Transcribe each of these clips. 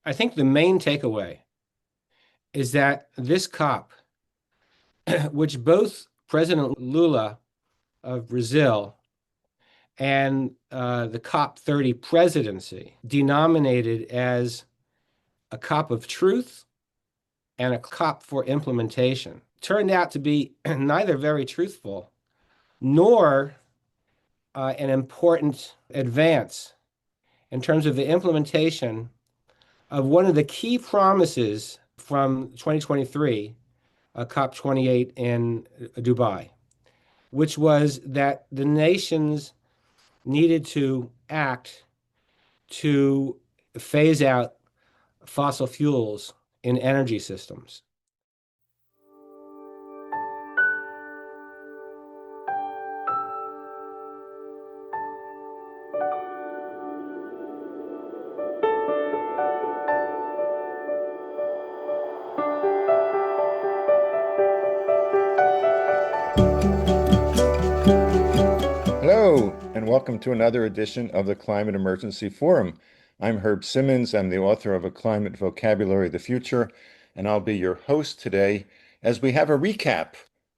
I think the main takeaway is that this COP, which both President Lula of Brazil and the COP30 presidency denominated as a COP of truth and a COP for implementation, turned out to be neither very truthful nor an important advance in terms of the implementation of one of the key promises from 2023, COP28 in Dubai, which was that the nations needed to act to phase out fossil fuels in energy systems. Hello, and welcome to another edition of the Climate Emergency Forum. I'm Herb Simmons. I'm the author of A Climate Vocabulary of the Future, and I'll be your host today as we have a recap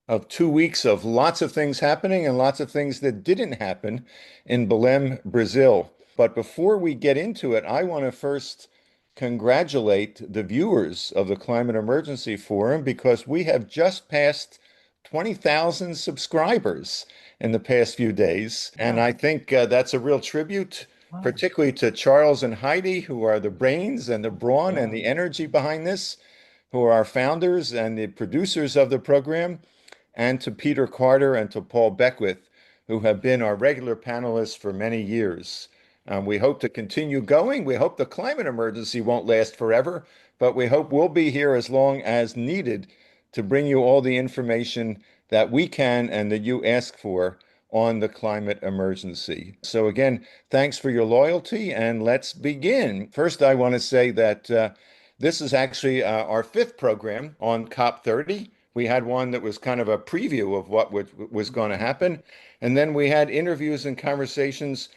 of 2 weeks of lots of things happening and lots of things that didn't happen in Belém, Brazil. But before we get into it, I want to first congratulate the viewers of the Climate Emergency Forum because we have just passed 20,000 subscribers in the past few days. And Wow. I think that's a real tribute, Wow. particularly to Charles and Heidi, who are the brains and the brawn and the energy behind this, who are our founders and the producers of the program, and to Peter Carter and to Paul Beckwith, who have been our regular panelists for many years. We hope to continue going. We hope the climate emergency won't last forever, but we hope we'll be here as long as needed to bring you all the information that we can and that you ask for on the climate emergency. So again, thanks for your loyalty, and let's begin. First, I want to say that this is actually our fifth program on COP30. We had one that was kind of a preview of what was going to happen, and then we had interviews and conversations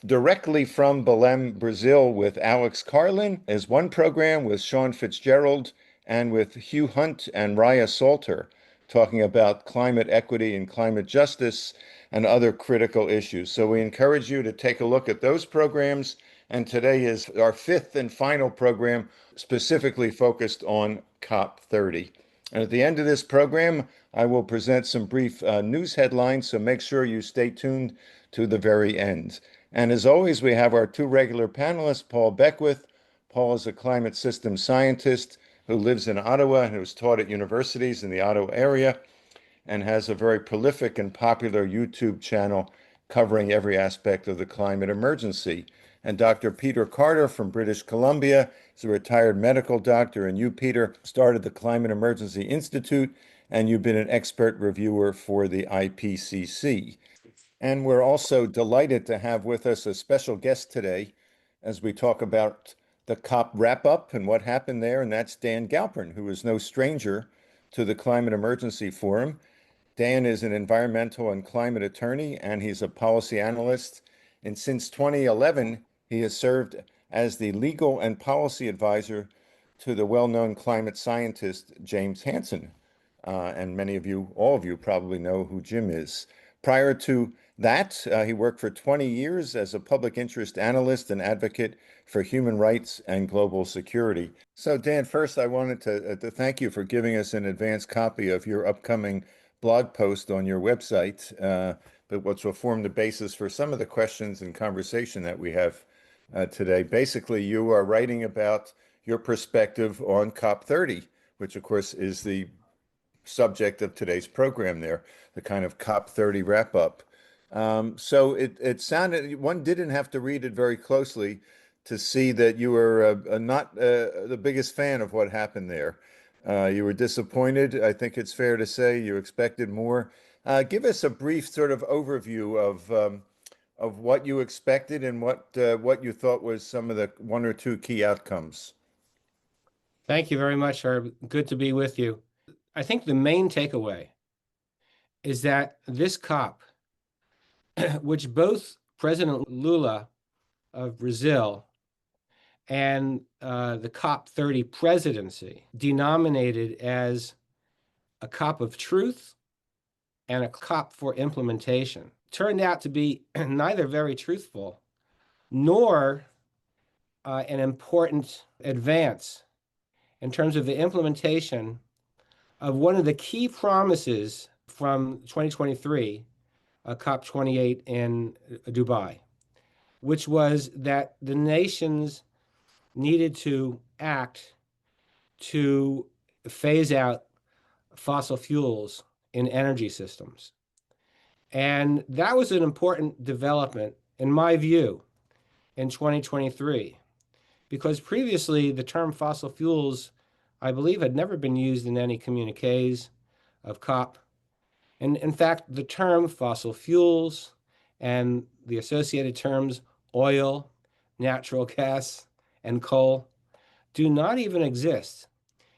directly from Belém, Brazil, with Alex Carlin as one program, with Sean Fitzgerald, and with Hugh Hunt and Raya Salter, talking about climate equity and climate justice and other critical issues. So we encourage you to take a look at those programs. And today is our fifth and final program specifically focused on COP30. And at the end of this program, I will present some brief news headlines, so make sure you stay tuned to the very end. And as always, we have our two regular panelists, Paul Beckwith. Paul is a climate systems scientist who lives in Ottawa and who's taught at universities in the Ottawa area and has a very prolific and popular YouTube channel covering every aspect of the climate emergency. And Dr. Peter Carter from British Columbia is a retired medical doctor, and you, Peter, started the Climate Emergency Institute, and you've been an expert reviewer for the IPCC. And we're also delighted to have with us a special guest today as we talk about the COP wrap-up and what happened there, and that's Dan Galpern, who is no stranger to the Climate Emergency Forum. Dan is an environmental and climate attorney, and he's a policy analyst. And since 2011, he has served as the legal and policy advisor to the well-known climate scientist, James Hansen. And many of you, all of you probably know who Jim is. Prior to that, he worked for 20 years as a public interest analyst and advocate for human rights and global security. So Dan, first I wanted to thank you for giving us an advance copy of your upcoming blog post on your website, but which will form the basis for some of the questions and conversation that we have today. Basically, you are writing about your perspective on COP30, which of course is the subject of today's program there, the kind of COP30 wrap-up. So it sounded, one didn't have to read it very closely to see that you were not the biggest fan of what happened there. You were disappointed. I think it's fair to say you expected more. Give us a brief sort of overview of what you expected and what you thought was some of the one or two key outcomes. Thank you very much, Herb. Good to be with you. I think the main takeaway is that this COP, which both President Lula of Brazil and the COP30 presidency denominated as a COP of truth and a COP for implementation turned out to be neither very truthful nor an important advance in terms of the implementation of one of the key promises from 2023, COP28 in Dubai, which was that the nations needed to act to phase out fossil fuels in energy systems. And that was an important development, in my view, in 2023, because previously the term fossil fuels, I believe, had never been used in any communiques of COP. And in fact, the term fossil fuels and the associated terms oil, natural gas, and coal do not even exist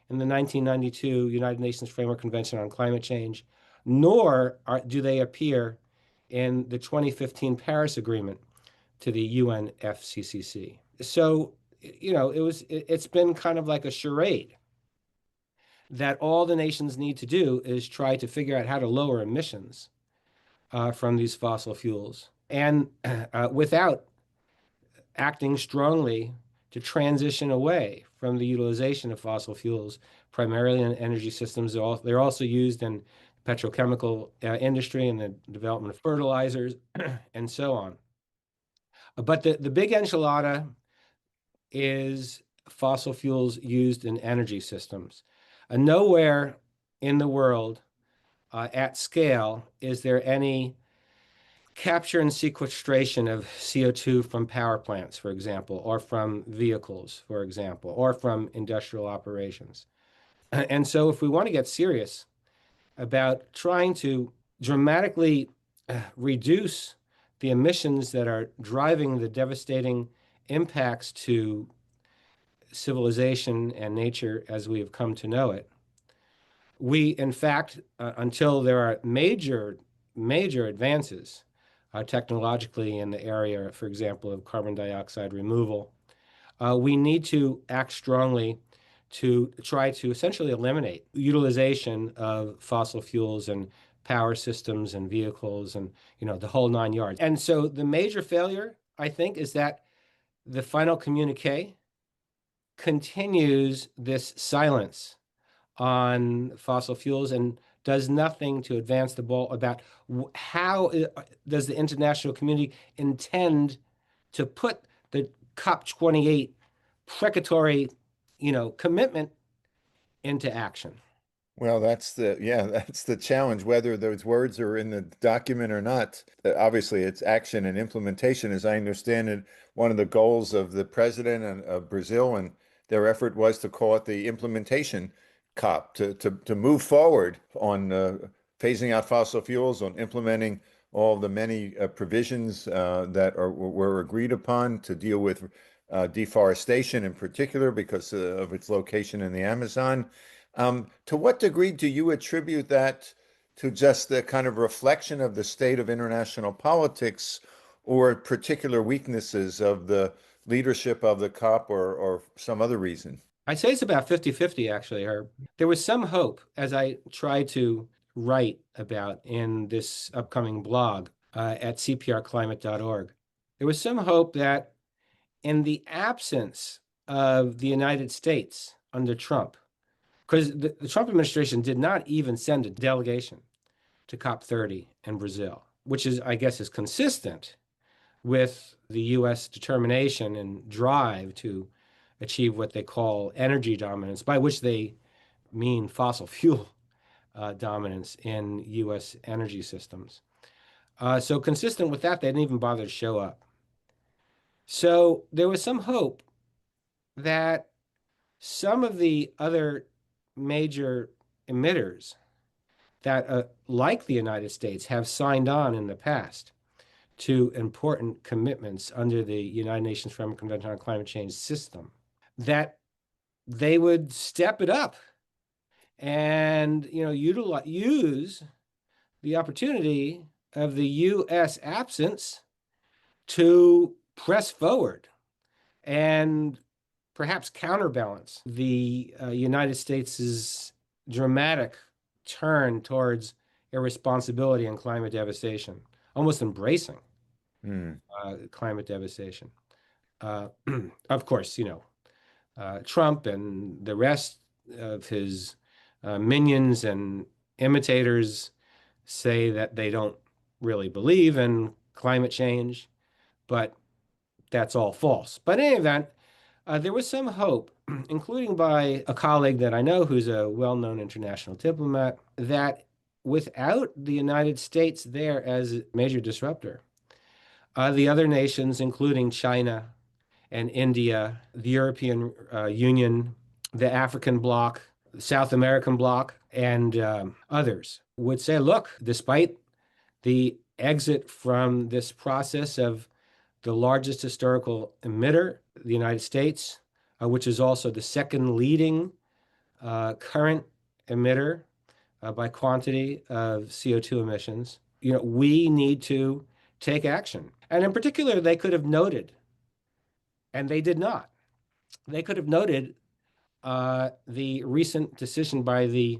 in the 1992 United Nations Framework Convention on Climate Change, nor do they appear in the 2015 Paris Agreement to the UNFCCC. So, it's been kind of like a charade that all the nations need to do is try to figure out how to lower emissions from these fossil fuels, and without acting strongly to transition away from the utilization of fossil fuels, primarily in energy systems. They're also used in the petrochemical industry and the development of fertilizers and so on. But the big enchilada is fossil fuels used in energy systems. Nowhere in the world at scale is there any capture and sequestration of CO2 from power plants, for example, or from vehicles, for example, or from industrial operations. And so if we want to get serious about trying to dramatically reduce the emissions that are driving the devastating impacts to civilization and nature as we have come to know it, we, in fact, until there are major advances technologically in the area, for example, of carbon dioxide removal, we need to act strongly to try to essentially eliminate utilization of fossil fuels and power systems and vehicles and the whole 9 yards. And so the major failure, I think, is that the final communique continues this silence on fossil fuels and does nothing to advance the ball about how does the international community intend to put the COP28 precatory, commitment into action. Well, that's the challenge, whether those words are in the document or not. Obviously, it's action and implementation, as I understand it. One of the goals of the president of Brazil and their effort was to call it the implementation COP, to move forward on phasing out fossil fuels, on implementing all the many provisions that were agreed upon to deal with deforestation in particular because of its location in the Amazon. To what degree do you attribute that to just the kind of reflection of the state of international politics or particular weaknesses of the leadership of the COP or some other reason? I'd say it's about 50-50, actually, Herb. There was some hope, as I tried to write about in this upcoming blog at cprclimate.org. There was some hope that in the absence of the United States under Trump, because the Trump administration did not even send a delegation to COP30 in Brazil, which is, I guess, is consistent with the U.S. determination and drive to achieve what they call energy dominance, by which they mean fossil fuel dominance in U.S. energy systems. So consistent with that, they didn't even bother to show up. So there was some hope that some of the other major emitters that, like the United States, have signed on in the past to important commitments under the United Nations Framework Convention on Climate Change system, that they would step it up and use the opportunity of the U.S. absence to press forward and perhaps counterbalance the United States' dramatic turn towards irresponsibility and climate devastation, almost embracing Hmm. climate devastation. Of course, Trump and the rest of his minions and imitators say that they don't really believe in climate change, but that's all false. But in any event, there was some hope, including by a colleague that I know who's a well-known international diplomat, that without the United States there as a major disruptor, the other nations, including China and India, the European Union, the African bloc, the South American bloc, and others would say, look, despite the exit from this process of the largest historical emitter, the United States, which is also the second leading current emitter by quantity of CO2 emissions, we need to take action. And in particular, they could have noted, and they did not, they could have noted the recent decision by the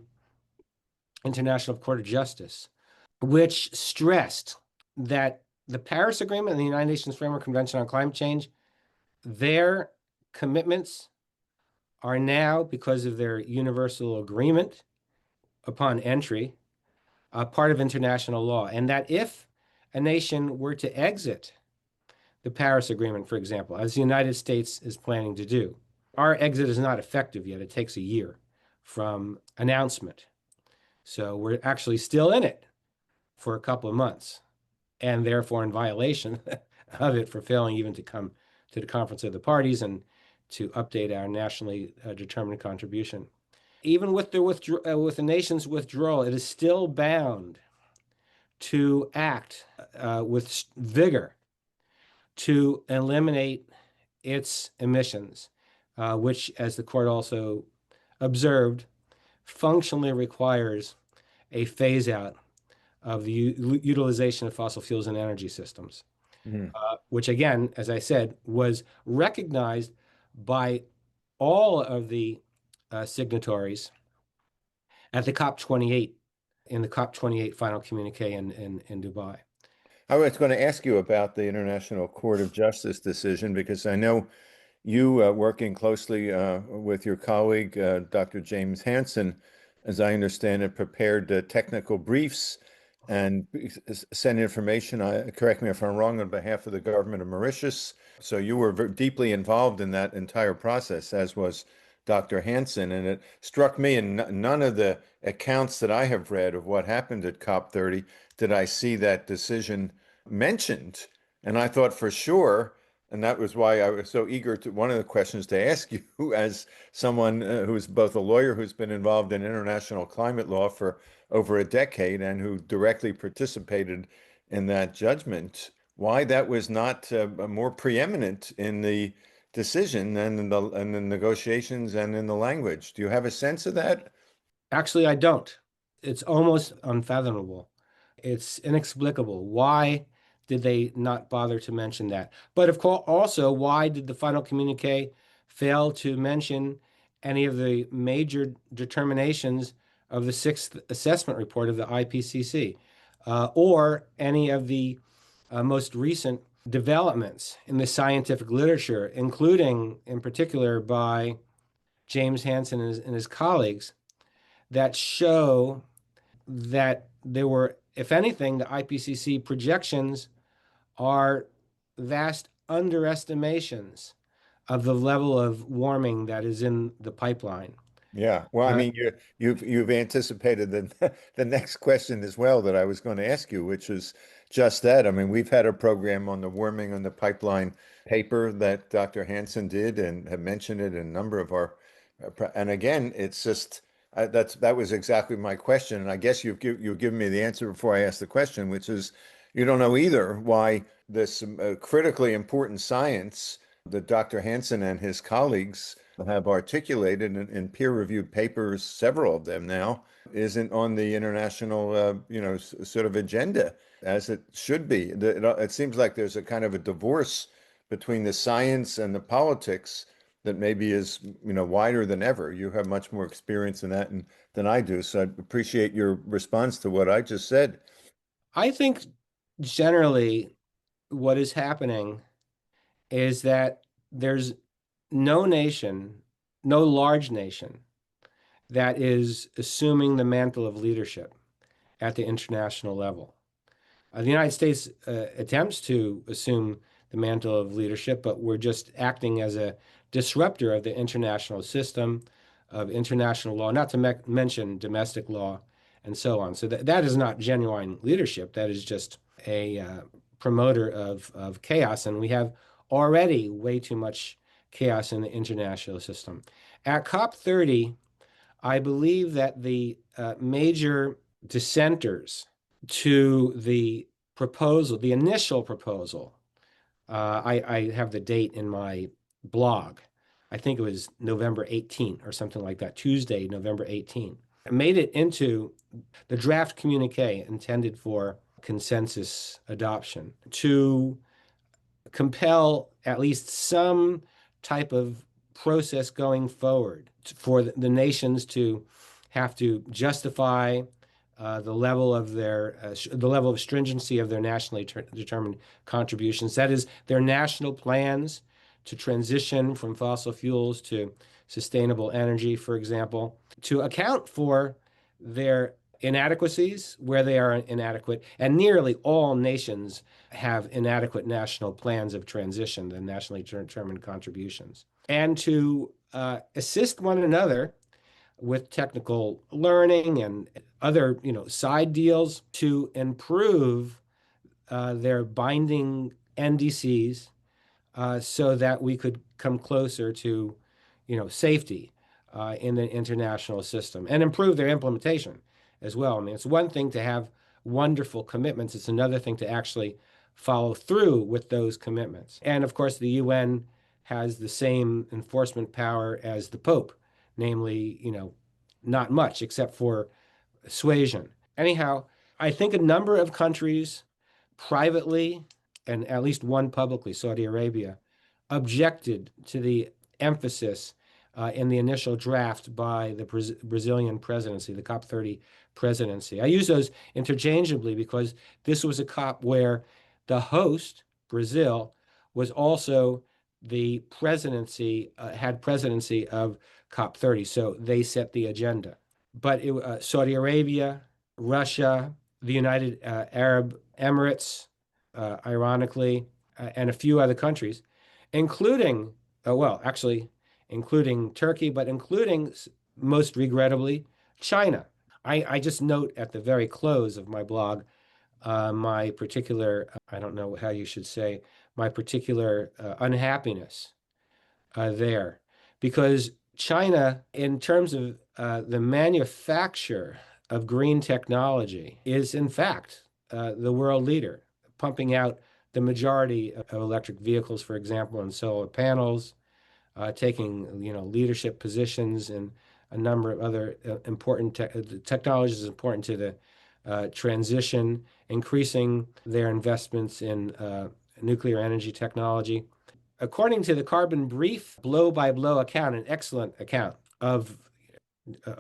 International Court of Justice, which stressed that the Paris Agreement and the United Nations Framework Convention on Climate Change, their commitments are now, because of their universal agreement upon entry, a part of international law. And that if a nation were to exit the Paris Agreement, for example, as the United States is planning to do, our exit is not effective yet. It takes a year from announcement. So we're actually still in it for a couple of months, and therefore in violation of it for failing even to come to the Conference of the Parties and to update our nationally determined contribution. Even with the nation's withdrawal, it is still bound to act with vigor to eliminate its emissions, which, as the court also observed, functionally requires a phase out of the utilization of fossil fuels in energy systems, Hmm. which again, as I said, was recognized by all of the signatories at the COP28 in the COP28 final communique in Dubai. I was going to ask you about the International Court of Justice decision because I know you working closely with your colleague, Dr. James Hansen, as I understand it, prepared technical briefs and sent information, correct me if I'm wrong, on behalf of the government of Mauritius. So you were deeply involved in that entire process, as was Dr. Hansen. And it struck me in none of the accounts that I have read of what happened at COP30 did I see that decision mentioned. And I thought for sure, and that was why I was so eager to, one of the questions to ask you, as someone who's both a lawyer who's been involved in international climate law for over a decade and who directly participated in that judgment, why that was not more preeminent in the decision than in the negotiations and in the language. Do you have a sense of that? Actually, I don't. It's almost unfathomable. It's inexplicable. Why did they not bother to mention that? But of course, also, why did the final communique fail to mention any of the major determinations of the sixth assessment report of the IPCC, or any of the most recent developments in the scientific literature, including in particular by James Hansen and his colleagues, that show that there were, if anything, the IPCC projections are vast underestimations of the level of warming that is in the pipeline. Yeah. Well, I Uh, mean, you've anticipated the next question as well that I was going to ask you, which is just that. I mean, we've had a program on the warming on the pipeline paper that Dr. Hansen did and have mentioned it in a number of our, and again, it's just that was exactly my question, and I guess you've given me the answer before I asked the question, which is you don't know either why this critically important science that Dr. Hansen and his colleagues have articulated in peer-reviewed papers, several of them now, isn't on the international, sort of agenda as it should be. It seems like there's a kind of a divorce between the science and the politics that maybe is, wider than ever. You have much more experience in that than I do. So I appreciate your response to what I just said. I think generally what is happening is that there's no nation, no large nation that is assuming the mantle of leadership at the international level. The United States attempts to assume the mantle of leadership, but we're just acting as a disruptor of the international system of international law, not to mention domestic law and so on. So that is not genuine leadership. That is just a promoter of chaos. And we have already way too much chaos in the international system. At COP30, I believe that the major dissenters to the proposal, the initial proposal, I have the date in my blog. I think it was November 18 or something like that, Tuesday, November 18. It made it into the draft communique intended for consensus adoption to compel at least some type of process going forward for the nations to have to justify the level of the level of stringency of their nationally determined contributions. That is, their national plans to transition from fossil fuels to sustainable energy, for example, to account for their inadequacies where they are inadequate. And nearly all nations have inadequate national plans of transition, the nationally determined contributions, and to assist one another with technical learning and other, side deals to improve their binding NDCs so that we could come closer to, safety in the international system and improve their implementation as well. I mean, it's one thing to have wonderful commitments. It's another thing to actually follow through with those commitments. And of course, the UN has the same enforcement power as the Pope, namely, not much except for suasion. Anyhow, I think a number of countries privately and at least one publicly, Saudi Arabia, objected to the emphasis in the initial draft by the Brazilian presidency, the COP30 presidency. I use those interchangeably because this was a COP where the host, Brazil, was also the presidency, had presidency of COP30. So they set the agenda. But Saudi Arabia, Russia, the United Arab Emirates, ironically, and a few other countries, including, well, actually, including Turkey, but including, most regrettably, China. I just note at the very close of my blog my particular, I don't know how you should say, my particular unhappiness there. Because China, in terms of the manufacture of green technology, is in fact the world leader, pumping out the majority of electric vehicles, for example, and solar panels, taking leadership positions in a number of other important technologies important to the transition, increasing their investments in nuclear energy technology. According to the Carbon Brief blow-by-blow account, an excellent account of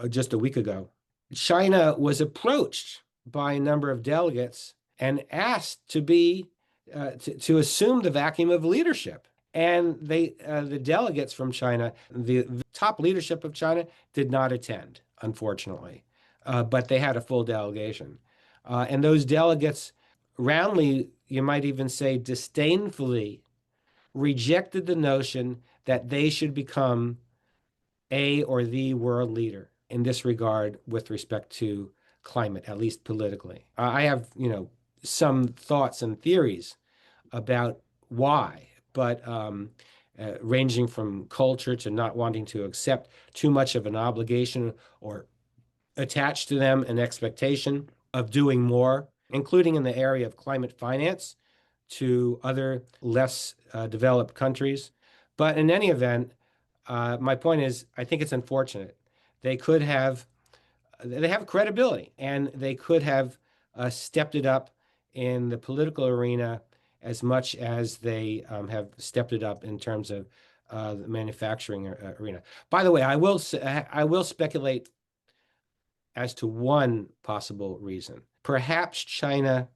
just a week ago, China was approached by a number of delegates and asked to be to assume the vacuum of leadership. And the delegates from China, the top leadership of China, did not attend, unfortunately, but they had a full delegation. And those delegates roundly, you might even say disdainfully, rejected the notion that they should become a or the world leader in this regard with respect to climate, at least politically. I have, some thoughts and theories about why, but ranging from culture to not wanting to accept too much of an obligation or attach to them an expectation of doing more, including in the area of climate finance to other less developed countries. But in any event, my point is, I think it's unfortunate. They could have, they have credibility, and they could have stepped it up in the political arena as much as they have stepped it up in terms of the manufacturing arena. By the way, I will speculate as to one possible reason. Perhaps China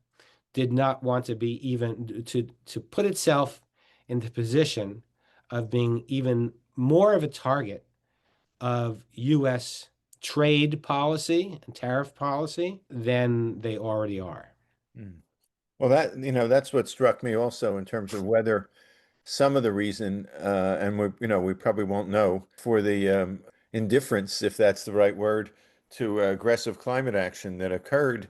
did not want to be even to put itself in the position of being even more of a target of U.S. trade policy and tariff policy than they already are. Mm. Well, that's what struck me also in terms of whether some of the reason, and we probably won't know for the indifference, if that's the right word, to aggressive climate action that occurred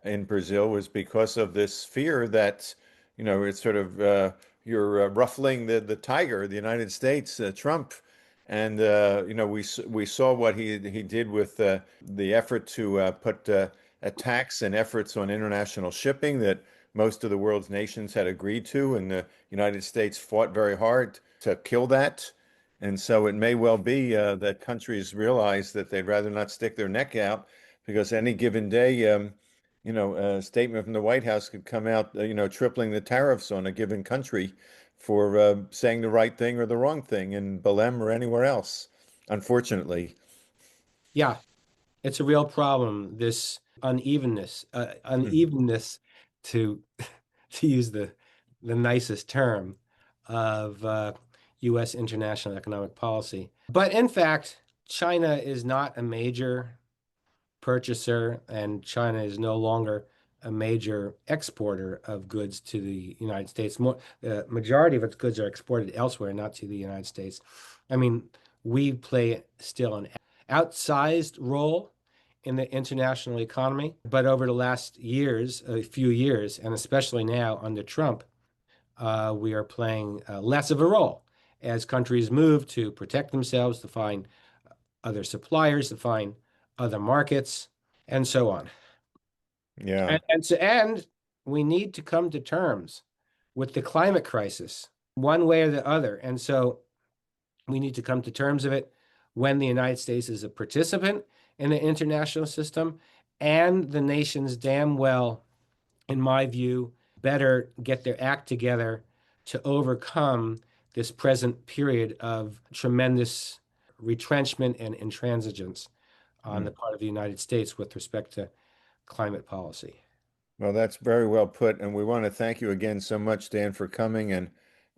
in Brazil was because of this fear that, it's sort of you're ruffling the tiger, the United States, Trump, and we saw what he did with the effort to put a tax and efforts on international shipping that most of the world's nations had agreed to, and the United States fought very hard to kill that. And so it may well be that countries realize that they'd rather not stick their neck out because any given day, a statement from the White House could come out, tripling the tariffs on a given country for saying the right thing or the wrong thing in Belém or anywhere else, unfortunately. Yeah, it's a real problem, this Mm. unevenness to to use the nicest term of U.S. international economic policy. But in fact, China is not a major purchaser, and China is no longer a major exporter of goods to the United States. The majority of its goods are exported elsewhere, not to the United States. I mean, we play still an outsized role in the international economy, but over the last years, a few years, and especially now under Trump, we are playing less of a role as countries move to protect themselves, to find other suppliers, to find other markets, and so on. Yeah. And we need to come to terms with the climate crisis, one way or the other. And so we need to come to terms of it when the United States is a participant in the international system, and the nations damn well, in my view, better get their act together to overcome this present period of tremendous retrenchment and intransigence on the Mm. part of the United States with respect to climate policy. Well, that's very well put, and we want to thank you again so much, Dan, for coming, and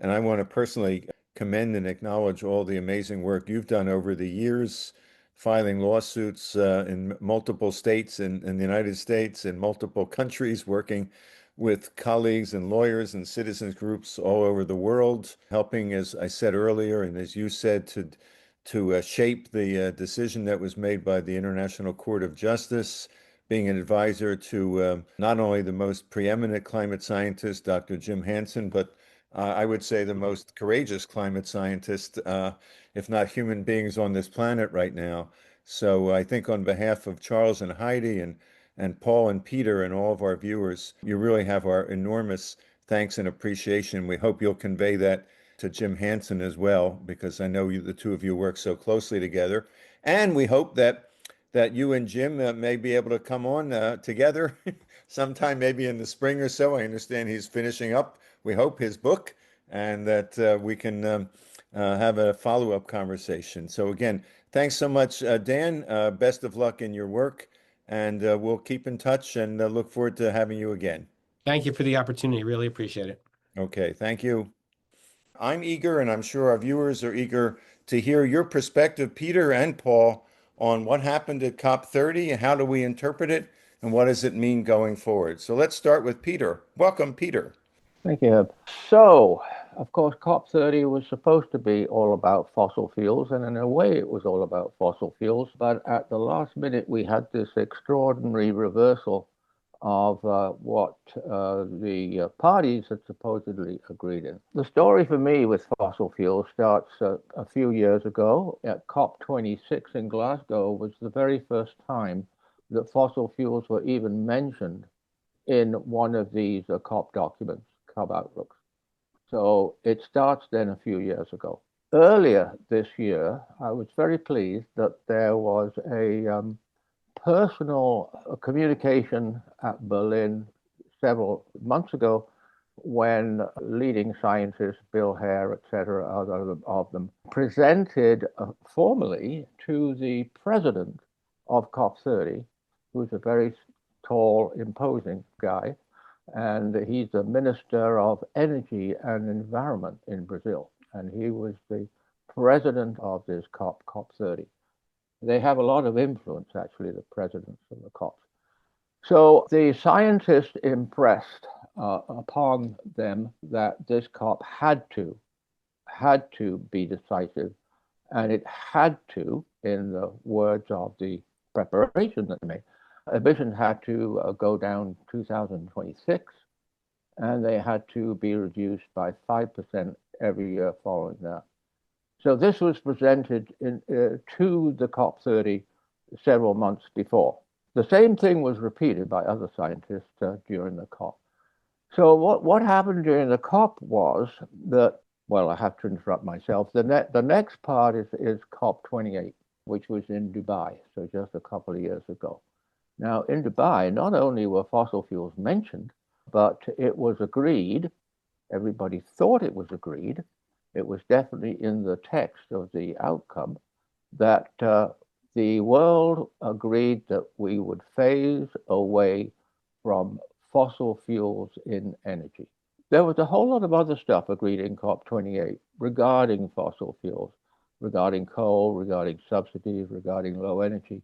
I want to personally commend and acknowledge all the amazing work you've done over the years, filing lawsuits in multiple states in the United States, in multiple countries, working with colleagues and lawyers and citizens groups all over the world, helping, as I said earlier, and as you said, to shape the decision that was made by the International Court of Justice, being an advisor to not only the most preeminent climate scientist, Dr. Jim Hansen, but I would say the most courageous climate scientist, if not human beings on this planet right now. So I think on behalf of Charles and Heidi and Paul and Peter and all of our viewers, you really have our enormous thanks and appreciation. We hope you'll convey that to Jim Hansen as well, because I know the two of you work so closely together. And we hope that you and Jim may be able to come on together sometime, maybe in the spring or so. I understand he's finishing up, we hope, his book, and that we can have a follow-up conversation. So again, thanks so much, Dan. Best of luck in your work, and we'll keep in touch and look forward to having you again. Thank you for the opportunity. Really appreciate it. Okay, thank you. I'm eager, and I'm sure our viewers are eager to hear your perspective, Peter and Paul, on what happened at COP30 and how do we interpret it and what does it mean going forward. So let's start with Peter. Welcome, Peter. Thank you, Herb. So, of course, COP30 was supposed to be all about fossil fuels, and in a way it was all about fossil fuels, but at the last minute we had this extraordinary reversal of what the parties had supposedly agreed in. The story for me with fossil fuels starts a few years ago at COP26 in Glasgow. Was the very first time that fossil fuels were even mentioned in one of these COP documents, COP outlooks. So it starts then a few years ago. Earlier this year, I was very pleased that there was a personal communication at Berlin several months ago when leading scientists, Bill Hare, etc., other of them, presented formally to the president of COP30, who's a very tall, imposing guy, and he's the Minister of Energy and Environment in Brazil, and he was the president of this COP30. They have a lot of influence, actually, the presidents of the COPs. So the scientists impressed upon them that this COP had to be decisive, and it had to, in the words of the preparation that they made, emissions had to go down 2026, and they had to be reduced by 5% every year following that. So this was presented to the COP30 several months before. The same thing was repeated by other scientists during the COP. So what happened during the COP was that, well, I have to interrupt myself. The next part is COP28, which was in Dubai, so just a couple of years ago. Now, in Dubai, not only were fossil fuels mentioned, but it was agreed, everybody thought it was agreed, it was definitely in the text of the outcome, that the world agreed that we would phase away from fossil fuels in energy. There was a whole lot of other stuff agreed in COP28 regarding fossil fuels, regarding coal, regarding subsidies, regarding low energy.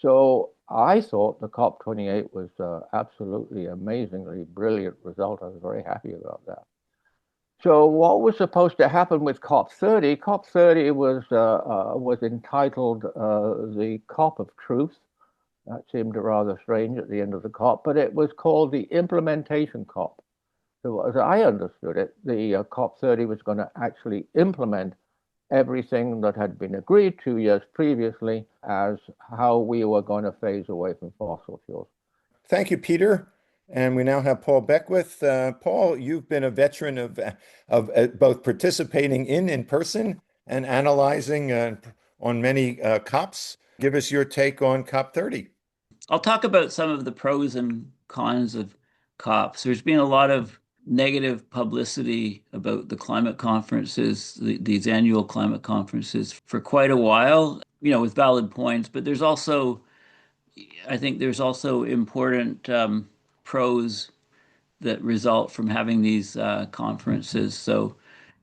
So I thought the COP28 was absolutely amazingly brilliant result. I was very happy about that. So what was supposed to happen with COP30? COP30 was entitled the COP of Truth. That seemed rather strange at the end of the COP, but it was called the Implementation COP. So as I understood it, the COP30 was going to actually implement everything that had been agreed 2 years previously as how we were going to phase away from fossil fuels. Thank you, Peter. And we now have Paul Beckwith. Paul, you've been a veteran of both participating in person and analyzing on many COPs. Give us your take on COP30. I'll talk about some of the pros and cons of COPs. There's been a lot of negative publicity about the climate conferences, these annual climate conferences, for quite a while, with valid points. But I think there's also important pros that result from having these conferences. So,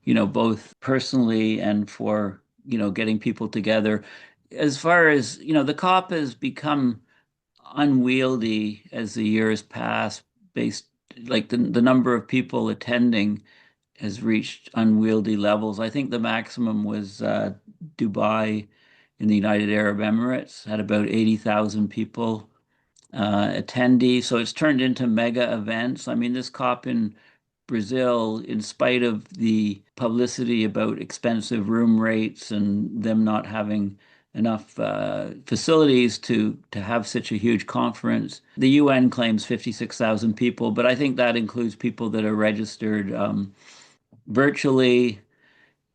both personally and for, getting people together. As far as, the COP has become unwieldy as the years pass, based like the number of people attending has reached unwieldy levels. I think the maximum was Dubai in the United Arab Emirates, had about 80,000 people attendees. So it's turned into mega events. I mean, this COP in Brazil, in spite of the publicity about expensive room rates and them not having enough facilities to have such a huge conference. The UN claims 56,000 people, but I think that includes people that are registered virtually,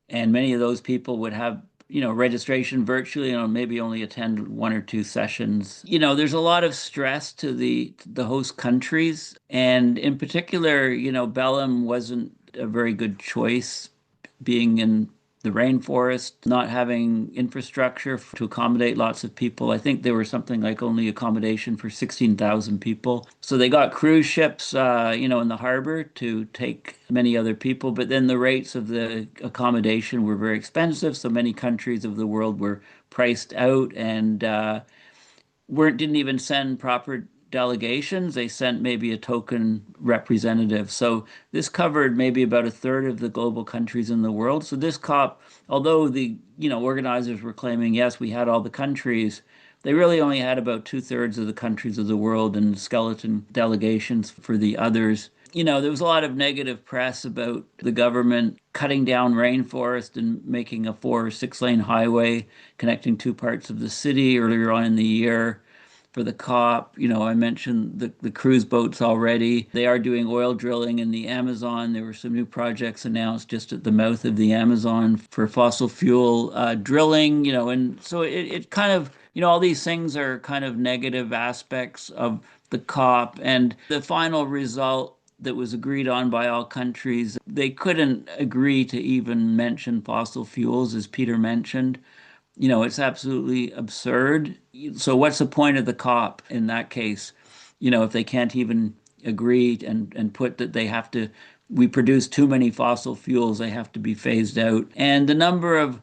and many of those people would have registration virtually and maybe only attend one or two sessions. There's a lot of stress to the host countries, and in particular, Belém wasn't a very good choice, being in the rainforest, not having infrastructure to accommodate lots of people. I think there was something like only accommodation for 16,000 people. So they got cruise ships, in the harbor to take many other people. But then the rates of the accommodation were very expensive. So many countries of the world were priced out and didn't even send proper delegations. They sent maybe a token representative. So this covered maybe about a third of the global countries in the world. So this COP, although the organizers were claiming, yes, we had all the countries, they really only had about 2/3 of the countries of the world and skeleton delegations for the others. There was a lot of negative press about the government cutting down rainforest and making a 4 or 6 lane highway connecting two parts of the city earlier on in the year. For the COP, I mentioned the cruise boats already. They are doing oil drilling in the Amazon. There were some new projects announced just at the mouth of the Amazon for fossil fuel drilling, and so it kind of, all these things are kind of negative aspects of the COP. And the final result that was agreed on by all countries. They couldn't agree to even mention fossil fuels, as Peter mentioned. It's absolutely absurd. So what's the point of the COP in that case? If they can't even agree and put that we produce too many fossil fuels, they have to be phased out. And the number of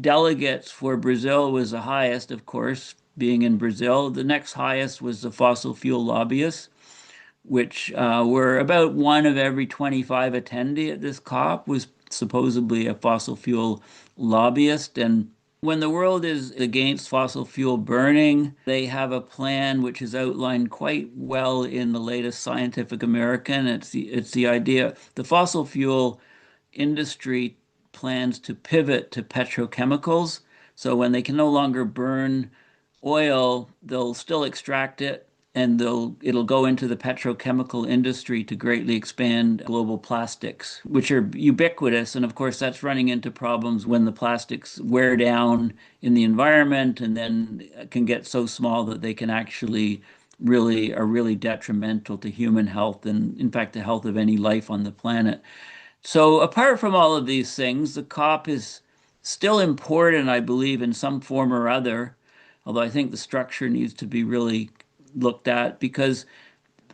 delegates for Brazil was the highest, of course, being in Brazil. The next highest was the fossil fuel lobbyists, which were about one of every 25 attendee at this COP was supposedly a fossil fuel lobbyist. And when the world is against fossil fuel burning, they have a plan which is outlined quite well in the latest Scientific American. It's the idea the fossil fuel industry plans to pivot to petrochemicals. So when they can no longer burn oil, they'll still extract it and it'll go into the petrochemical industry to greatly expand global plastics, which are ubiquitous. And of course, that's running into problems when the plastics wear down in the environment and then can get so small that they can actually are really detrimental to human health and, in fact, the health of any life on the planet. So apart from all of these things, the COP is still important, I believe, in some form or other, although I think the structure needs to be really looked at because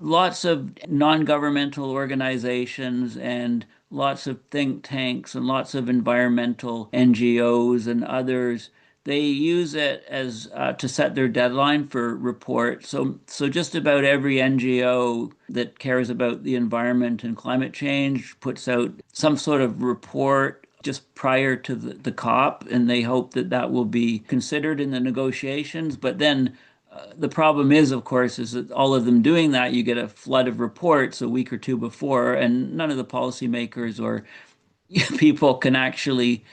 lots of non-governmental organizations and lots of think tanks and lots of environmental NGOs and others, they use it as to set their deadline for reports. So just about every NGO that cares about the environment and climate change puts out some sort of report just prior to the COP, and they hope that will be considered in the negotiations. But then the problem is, of course, is that all of them doing that, you get a flood of reports a week or two before, and none of the policymakers or people can actually,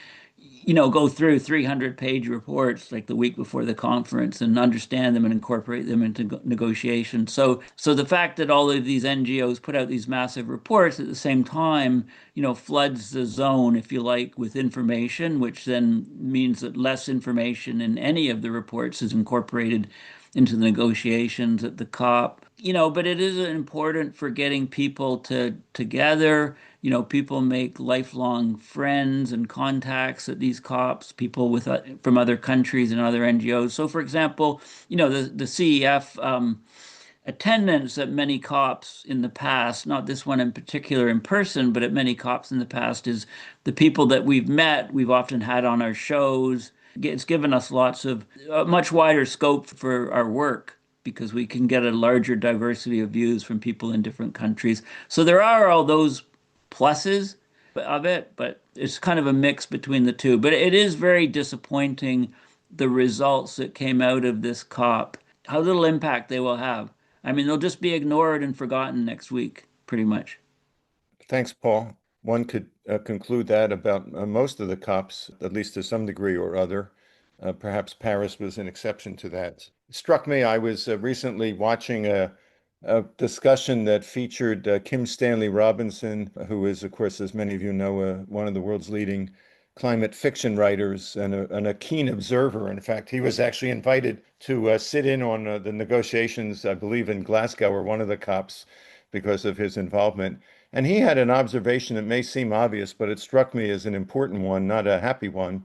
go through 300-page reports like the week before the conference and understand them and incorporate them into negotiations. So the fact that all of these NGOs put out these massive reports at the same time, floods the zone, if you like, with information, which then means that less information in any of the reports is incorporated into the negotiations at the COP. But it is important for getting people together. People make lifelong friends and contacts at these COPs, people from other countries and other NGOs. So, for example, the CEF attendance at many COPs in the past, not this one in particular in person, but at many COPs in the past, is the people that we've met, we've often had on our shows. It's given us lots of much wider scope for our work because we can get a larger diversity of views from people in different countries. So there are all those pluses of it, but it's kind of a mix between the two. But it is very disappointing, the results that came out of this COP, how little impact they will have. I mean, they'll just be ignored and forgotten next week, pretty much. Thanks, Paul. One could conclude that about most of the COPs, at least to some degree or other. Perhaps Paris was an exception to that. It struck me, I was recently watching a discussion that featured Kim Stanley Robinson, who is, of course, as many of you know, one of the world's leading climate fiction writers and a keen observer. In fact, he was actually invited to sit in on the negotiations, I believe, in Glasgow or one of the COPs because of his involvement. And he had an observation that may seem obvious, but it struck me as an important one, not a happy one,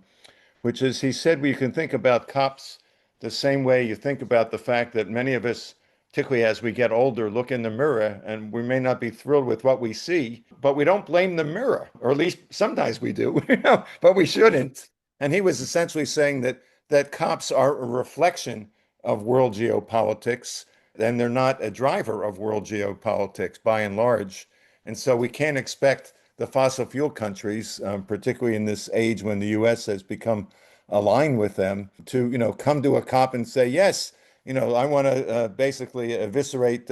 which is he said we can think about COPs the same way you think about the fact that many of us, particularly as we get older, look in the mirror and we may not be thrilled with what we see, but we don't blame the mirror, or at least sometimes we do, but we shouldn't. And he was essentially saying that COPs are a reflection of world geopolitics, and they're not a driver of world geopolitics by and large. And so we can't expect the fossil fuel countries, particularly in this age when the US has become aligned with them, to come to a COP and say, yes, I want to basically eviscerate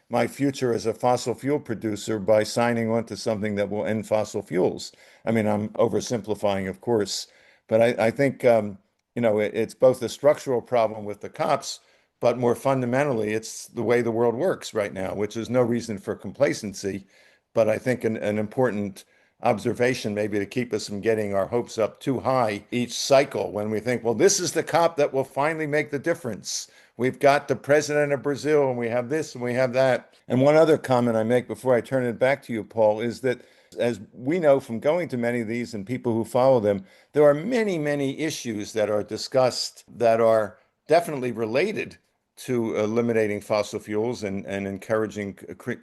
my future as a fossil fuel producer by signing on to something that will end fossil fuels. I mean, I'm oversimplifying, of course, but I think it's both a structural problem with the COPs, but more fundamentally, it's the way the world works right now, which is no reason for complacency, but I think an important observation, maybe to keep us from getting our hopes up too high each cycle when we think, well, this is the COP that will finally make the difference. We've got the president of Brazil, and we have this and we have that. And one other comment I make before I turn it back to you, Paul, is that as we know from going to many of these and people who follow them, there are many, many issues that are discussed that are definitely related to eliminating fossil fuels and encouraging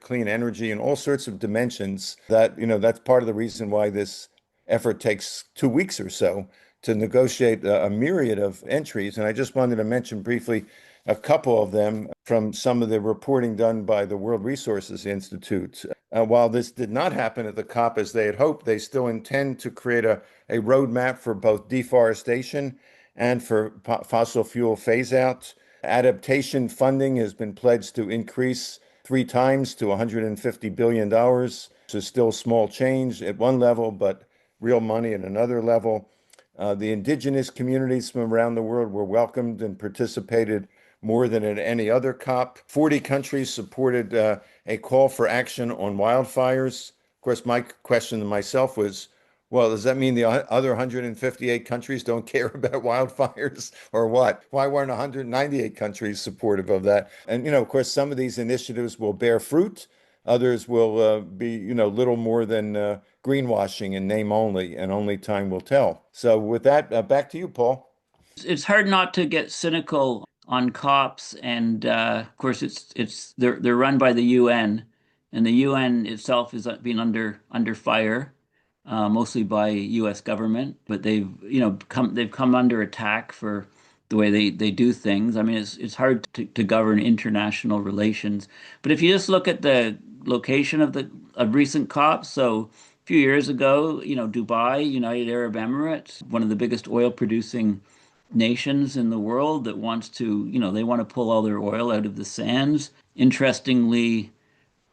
clean energy and all sorts of dimensions that, that's part of the reason why this effort takes 2 weeks or so to negotiate a myriad of entries. And I just wanted to mention briefly a couple of them from some of the reporting done by the World Resources Institute. While this did not happen at the COP as they had hoped, they still intend to create a roadmap for both deforestation and for fossil fuel phase out. Adaptation funding has been pledged to increase 3 times to $150 billion. So still small change at one level, but real money at another level. The indigenous communities from around the world were welcomed and participated more than at any other COP. 40 countries supported a call for action on wildfires. Of course, my question to myself was, well, does that mean the other 158 countries don't care about wildfires or what? Why weren't 198 countries supportive of that? And, of course, some of these initiatives will bear fruit. Others will be, little more than greenwashing in name only, and only time will tell. So with that, back to you, Paul. It's hard not to get cynical on COPs, and of course, they're run by the UN, and the UN itself is being under fire, mostly by U.S. government. But they've come under attack for the way they do things. I mean, it's hard to govern international relations. But if you just look at the location of recent COPs, so a few years ago, Dubai, United Arab Emirates, one of the biggest oil producing nations in the world that wants to, they want to pull all their oil out of the sands. Interestingly,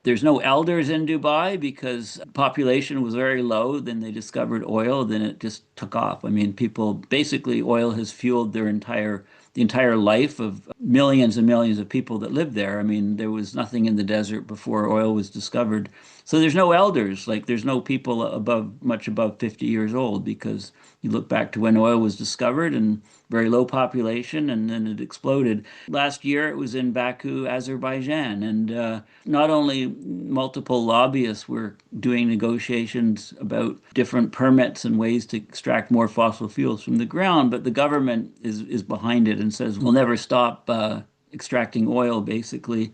there's no elders in Dubai because population was very low. Then they discovered oil, then it just took off. I mean, basically oil has fueled the entire life of millions and millions of people that live there. I mean, there was nothing in the desert before oil was discovered. So there's no elders, like there's no people much above 50 years old, because you look back to when oil was discovered and very low population, and then it exploded. Last year it was in Baku, Azerbaijan, and not only multiple lobbyists were doing negotiations about different permits and ways to extract more fossil fuels from the ground, but the government is behind it and says we'll never stop extracting oil, basically.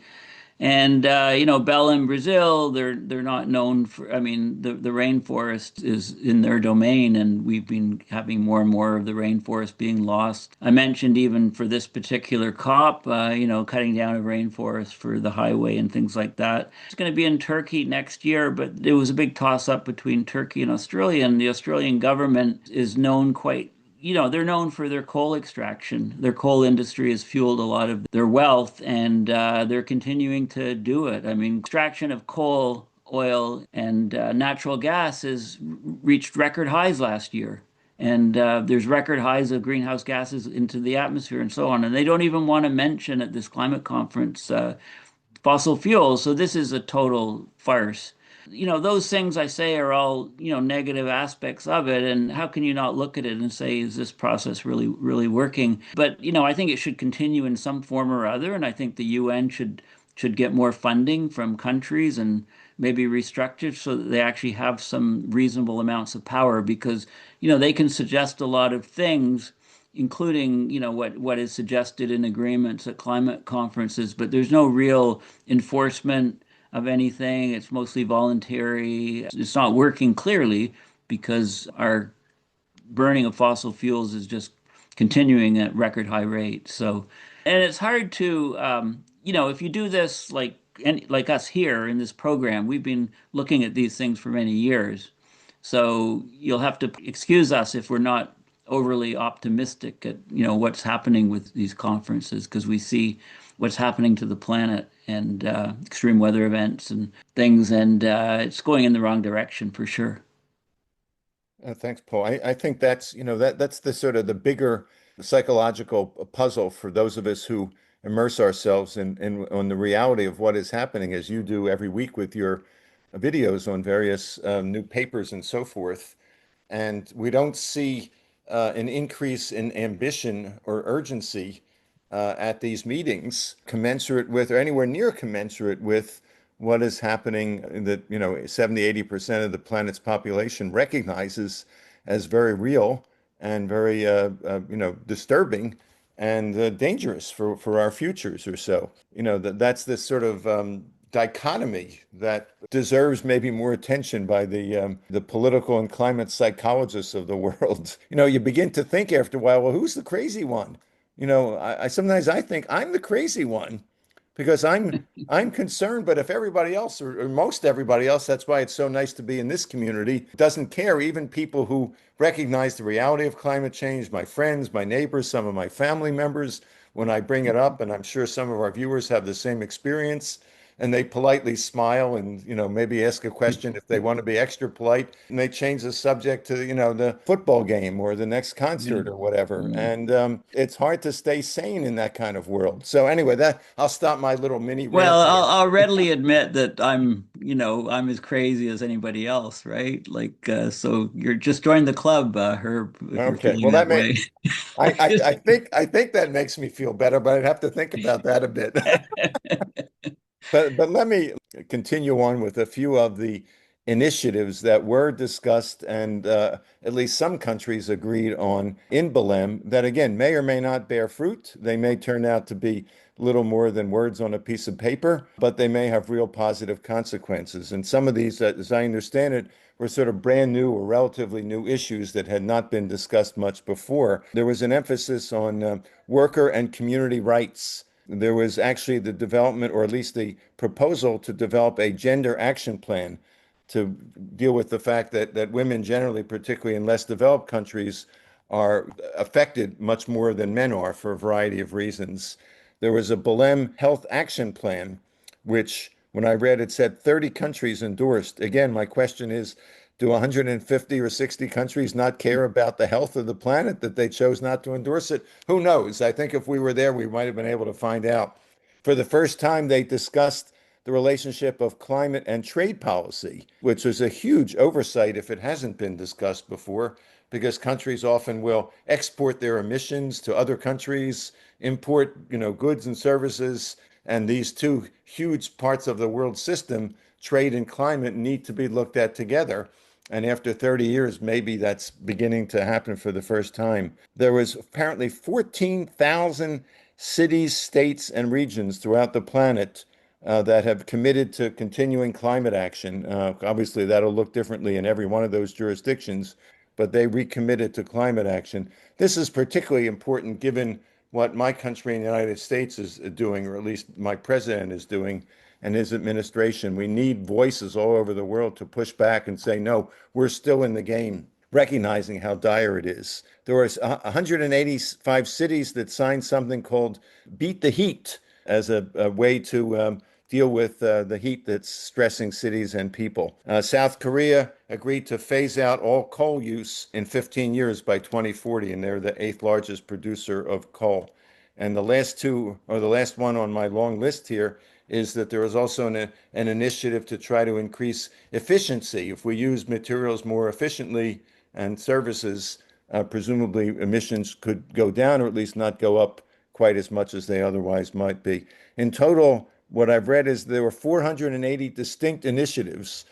And Belém, Brazil, they're not known for. I mean, the rainforest is in their domain, and we've been having more and more of the rainforest being lost. I mentioned even for this particular COP, cutting down of rainforest for the highway and things like that. It's going to be in Turkey next year, but it was a big toss-up between Turkey and Australia, and the Australian government is known they're known for their coal extraction. Their coal industry has fueled a lot of their wealth, and they're continuing to do it. I mean, extraction of coal, oil, and natural gas has reached record highs last year. And there's record highs of greenhouse gases into the atmosphere and so on. And they don't even want to mention at this climate conference fossil fuels. So this is a total farce. Those things I say are all, negative aspects of it. And how can you not look at it and say, is this process really, really working? But, I think it should continue in some form or other. And I think the UN should get more funding from countries and maybe restructured so that they actually have some reasonable amounts of power, because, they can suggest a lot of things, including, what is suggested in agreements at climate conferences, but there's no real enforcement of anything. It's mostly voluntary. It's not working clearly because our burning of fossil fuels is just continuing at record high rates. So, and it's hard to, if you do this like us here in this program, we've been looking at these things for many years. So you'll have to excuse us if we're not overly optimistic at, what's happening with these conferences, because we see what's happening to the planet and extreme weather events and things, and it's going in the wrong direction for sure. Thanks, Paul. I think that's that's the sort of the bigger psychological puzzle for those of us who immerse ourselves in on the reality of what is happening, as you do every week with your videos on various new papers and so forth. And we don't see an increase in ambition or urgency at these meetings commensurate with or anywhere near commensurate with what is happening that, 70, 80% of the planet's population recognizes as very real and very, disturbing and dangerous for our futures or so. That's this sort of dichotomy that deserves maybe more attention by the political and climate psychologists of the world. You begin to think after a while, well, who's the crazy one? I sometimes I think I'm the crazy one because I'm concerned, but if everybody else or most everybody else, that's why it's so nice to be in this community, doesn't care, even people who recognize the reality of climate change, my friends, my neighbors, some of my family members, when I bring it up, and I'm sure some of our viewers have the same experience, and they politely smile and maybe ask a question if they want to be extra polite, and they change the subject to the football game or the next concert or whatever, and it's hard to stay sane in that kind of world. So anyway, that I'll stop my little mini Well, rant there. I'll readily admit that I'm as crazy as anybody else, right? Like, so you're just join the club, Herb, if you're Okay, feeling well that that may way. I think that makes me feel better, but I'd have to think about that a bit. But let me continue on with a few of the initiatives that were discussed and at least some countries agreed on in Belém that again may or may not bear fruit. They may turn out to be little more than words on a piece of paper, but they may have real positive consequences. And some of these, as I understand it, were sort of brand new or relatively new issues that had not been discussed much before. There was an emphasis on worker and community rights. There was actually the development, or at least the proposal to develop a gender action plan to deal with the fact that women generally, particularly in less developed countries, are affected much more than men are for a variety of reasons. There was a Belém Health Action Plan, which when I read it said 30 countries endorsed. Again, my question is, do 150 or 60 countries not care about the health of the planet that they chose not to endorse it? Who knows? I think if we were there, we might have been able to find out. For the first time, they discussed the relationship of climate and trade policy, which was a huge oversight if it hasn't been discussed before, because countries often will export their emissions to other countries, import, goods and services, and these two huge parts of the world system, trade and climate, need to be looked at together. And after 30 years, maybe that's beginning to happen for the first time. There was apparently 14,000 cities, states, and regions throughout the planet that have committed to continuing climate action. Obviously, that'll look differently in every one of those jurisdictions, but they recommitted to climate action. This is particularly important given what my country in the United States is doing, or at least my president is doing, and his administration. We need voices all over the world to push back and say, no, we're still in the game, recognizing how dire it is. There were 185 cities that signed something called Beat the Heat as a way to deal with the heat that's stressing cities and people. South Korea agreed to phase out all coal use in 15 years by 2040, and they're the eighth largest producer of coal. And the last two, or the last one on my long list here, is that there is also an initiative to try to increase efficiency. If we use materials more efficiently and services, presumably emissions could go down or at least not go up quite as much as they otherwise might be. In total, what I've read is there were 480 distinct initiatives.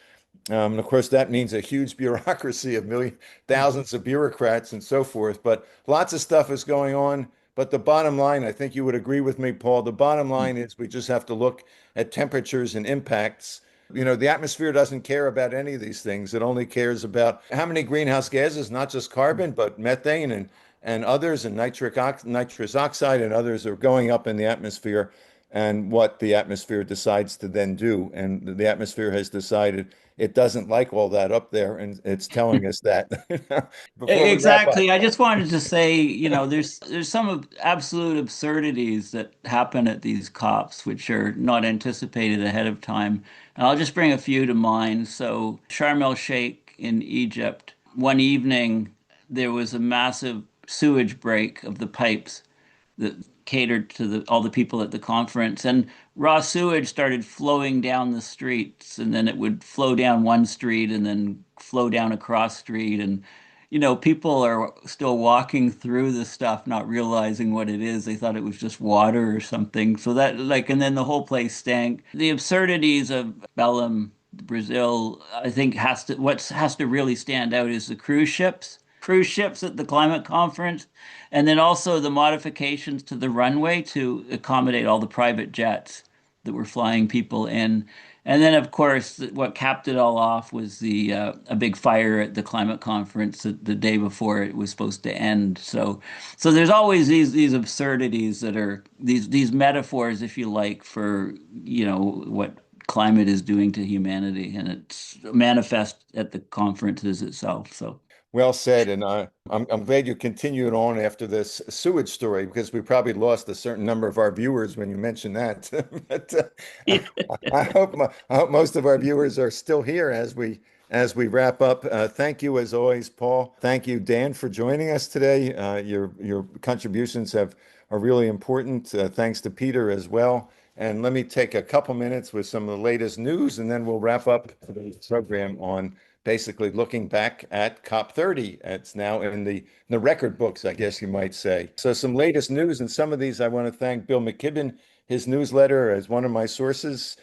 And of course, that means a huge bureaucracy of thousands of bureaucrats and so forth. But lots of stuff is going on. But the bottom line, I think you would agree with me, Paul, the bottom line is we just have to look at temperatures and impacts. The atmosphere doesn't care about any of these things. It only cares about how many greenhouse gases, not just carbon, but methane and others, and nitrous oxide and others are going up in the atmosphere, and what the atmosphere decides to then do. And the atmosphere has decided it doesn't like all that up there, and it's telling us that. Before we wrap up. Exactly. I just wanted to say, there's some absolute absurdities that happen at these COPs, which are not anticipated ahead of time. And I'll just bring a few to mind. So, Sharm el-Sheikh in Egypt, one evening there was a massive sewage break of the pipes that catered to all the people at the conference. And raw sewage started flowing down the streets, and then it would flow down one street and then flow down a cross street. And, people are still walking through the stuff, not realizing what it is. They thought it was just water or something. So that, and then the whole place stank. The absurdities of Belém, Brazil, I think what has to really stand out is the cruise ships at the climate conference, and then also the modifications to the runway to accommodate all the private jets that were flying people in. And then, of course, what capped it all off was a big fire at the climate conference the day before it was supposed to end. So there's always these absurdities that are these metaphors, if you like, for what climate is doing to humanity, and it's manifest at the conferences itself. So. Well said, and I'm glad you continued on after this sewage story because we probably lost a certain number of our viewers when you mentioned that. But I hope most of our viewers are still here as we wrap up. Thank you as always, Paul. Thank you, Dan, for joining us today. Your contributions are really important. Thanks to Peter as well. And let me take a couple minutes with some of the latest news, and then we'll wrap up the program on basically looking back at COP30. It's now in the record books, I guess you might say. So some latest news, and some of these I want to thank Bill McKibben, his newsletter, as one of my sources.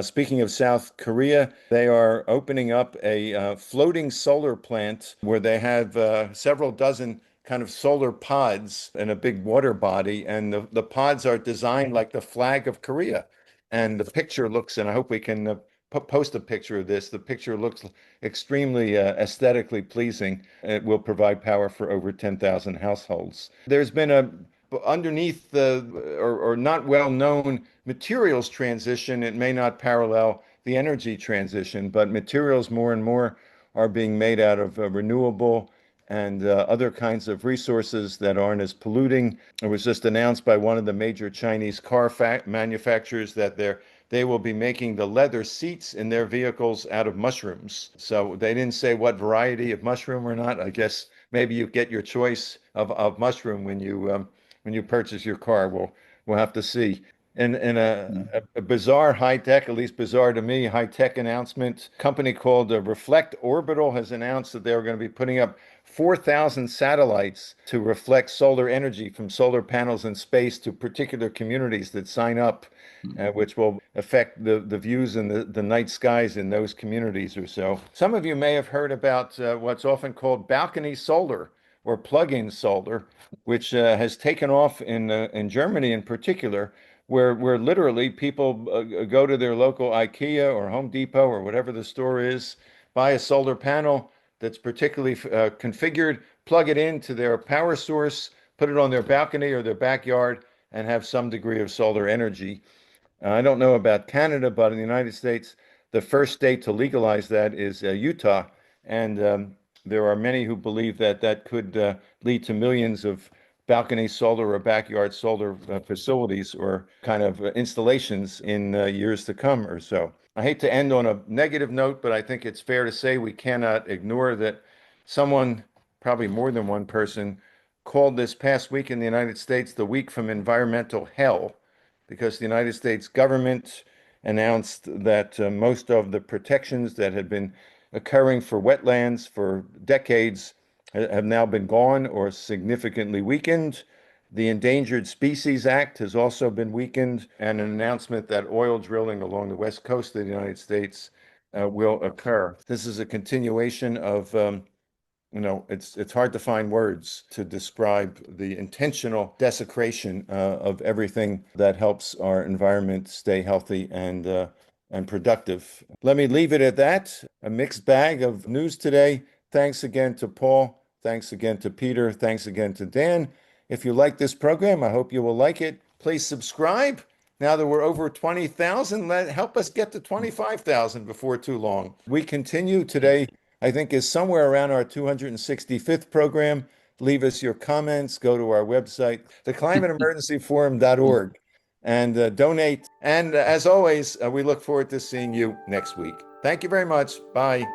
Speaking of South Korea, they are opening up a floating solar plant where they have several dozen kind of solar pods in a big water body, and the pods are designed like the flag of Korea. And the picture looks, and I hope we can post a picture of this. The picture looks extremely aesthetically pleasing. It will provide power for over 10,000 households. There's been underneath or not well known materials transition. It may not parallel the energy transition, but materials more and more are being made out of renewable and other kinds of resources that aren't as polluting. It was just announced by one of the major Chinese car manufacturers that they will be making the leather seats in their vehicles out of mushrooms. So they didn't say what variety of mushroom or not. I guess maybe you get your choice of mushroom when you purchase your car. We'll have to see. In a bizarre high-tech, at least bizarre to me, high-tech announcement, a company called Reflect Orbital has announced that they're going to be putting up 4,000 satellites to reflect solar energy from solar panels in space to particular communities that sign up, which will affect the views in the night skies in those communities or so. Some of you may have heard about what's often called balcony solar or plug-in solar, which has taken off in Germany in particular, where literally people go to their local IKEA or Home Depot or whatever the store is, buy a solar panel that's particularly configured, plug it into their power source, put it on their balcony or their backyard, and have some degree of solar energy. I don't know about Canada, but in the United States, the first state to legalize that is Utah. And there are many who believe that that could lead to millions of balcony solar or backyard solar facilities or kind of installations in years to come or so. I hate to end on a negative note, but I think it's fair to say we cannot ignore that someone, probably more than one person, called this past week in the United States the week from environmental hell, because the United States government announced that most of the protections that had been occurring for wetlands for decades have now been gone or significantly weakened. The Endangered Species Act has also been weakened, and an announcement that oil drilling along the west coast of the United States will occur. This is a continuation of it's hard to find words to describe the intentional desecration of everything that helps our environment stay healthy and productive. Let me leave it at that. A mixed bag of news today. Thanks again to Paul. Thanks again to Peter. Thanks again to Dan. If you like this program, I hope you will like it. Please subscribe. Now that we're over 20,000, help us get to 25,000 before too long. We continue today. I think is somewhere around our 265th program. Leave us your comments. Go to our website, theclimateemergencyforum.org, and donate. And as always, we look forward to seeing you next week. Thank you very much. Bye.